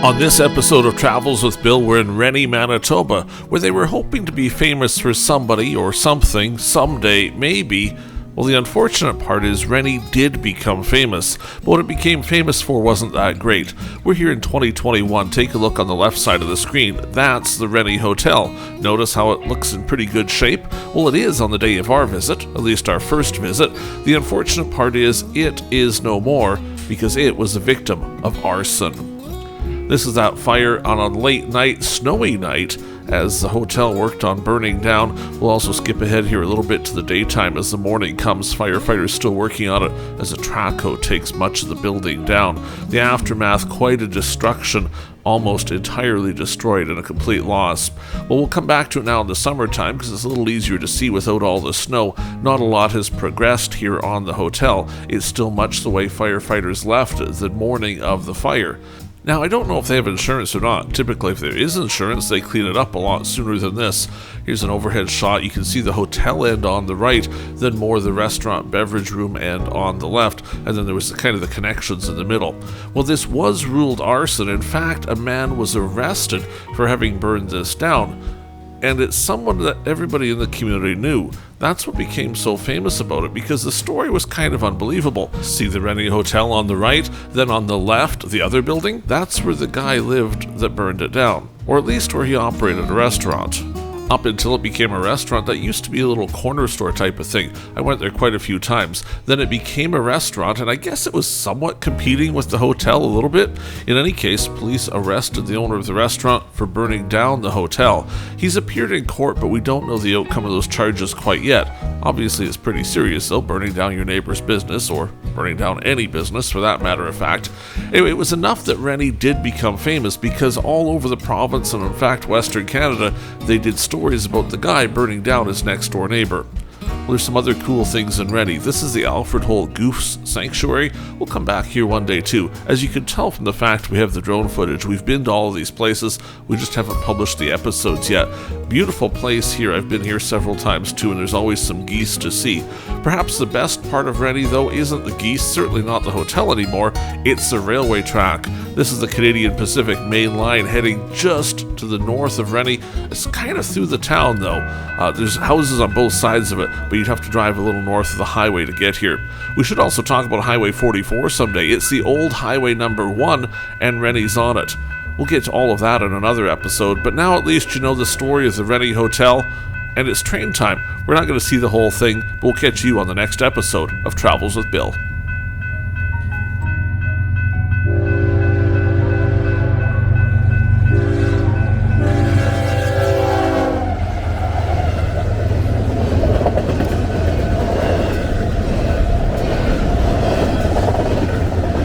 On this episode of Travels with Bill, we're in Rennie, Manitoba, where they were hoping to be famous for somebody or something someday, maybe. Well, the unfortunate part is Rennie did become famous, but what it became famous for wasn't that great. We're here in 2021. Take a look on the left side of the screen. That's the Rennie Hotel. Notice how it looks in pretty good shape? Well, it is on the day of our visit, at least our first visit. The unfortunate part is it is no more because it was a victim of arson. This is that fire on a late night, snowy night, as the hotel worked on burning down. We'll also skip ahead here a little bit to the daytime as the morning comes. Firefighters still working on it as a track hoe takes much of the building down. The aftermath, quite a destruction, almost entirely destroyed and a complete loss. Well, we'll come back to it now in the summertime because it's a little easier to see without all the snow. Not a lot has progressed here on the hotel. It's still much the way firefighters left the morning of the fire. Now, I don't know if they have insurance or not. Typically, if there is insurance, they clean it up a lot sooner than this. Here's an overhead shot. You can see the hotel end on the right, then more the restaurant beverage room end on the left, and then there was kind of the connections in the middle. Well, this was ruled arson. In fact, a man was arrested for having burned this down. And it's someone that everybody in the community knew. That's what became so famous about it, because the story was kind of unbelievable. See the Rennie Hotel on the right, then on the left, the other building? That's where the guy lived that burned it down, or at least where he operated a restaurant. Up until it became a restaurant, that used to be a little corner store type of thing. I went there quite a few times. Then it became a restaurant, and I guess it was somewhat competing with the hotel a little bit. In any case, police arrested the owner of the restaurant for burning down the hotel. He's appeared in court, but we don't know the outcome of those charges quite yet. Obviously, it's pretty serious, though, burning down your neighbor's business, or burning down any business for that matter of fact. Anyway, it was enough that Rennie did become famous, because all over the province, and in fact Western Canada, they did stories about the guy burning down his next door neighbor. Well, there's some other cool things in Rennie. This is the Alfred Hole Goose Sanctuary. We'll come back here one day too. As you can tell from the fact we have the drone footage, we've been to all of these places. We just haven't published the episodes yet. Beautiful place here. I've been here several times too, and there's always some geese to see. Perhaps the best part of Rennie, though, isn't the geese, certainly not the hotel anymore. It's the railway track. This is the Canadian Pacific Main Line heading just to the north of Rennie. It's kind of through the town, though. There's houses on both sides of it, but you'd have to drive a little north of the highway to get here. We should also talk about Highway 44 someday. It's the old Highway number 1, and Rennie's on it. We'll get to all of that in another episode, but now at least you know the story of the Rennie Hotel, and it's train time. We're not going to see the whole thing, but we'll catch you on the next episode of Travels with Bill.